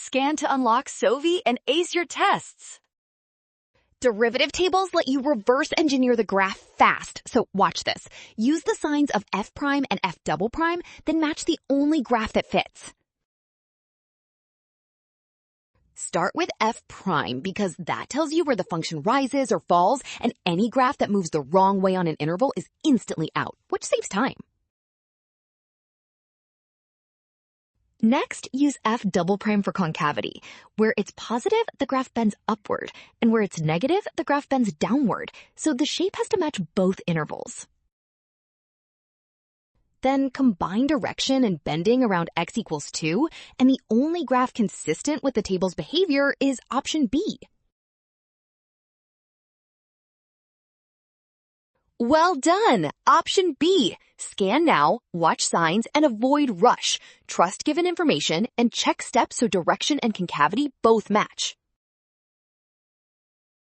Scan to unlock Sovi and ace your tests. Derivative tables let you reverse engineer the graph fast. So watch this. Use the signs of f prime and f double prime, then match the only graph that fits. Start with f prime because that tells you where the function rises or falls, and any graph that moves the wrong way on an interval is instantly out, which saves time. Next, use f double prime for concavity. Where it's positive, the graph bends upward, and where it's negative, the graph bends downward, so the shape has to match both intervals. Then combine direction and bending around x equals 2, and the only graph consistent with the table's behavior is option B. Well done! Option B. Scan now, watch signs, and avoid rush. Trust given information and check steps so direction and concavity both match.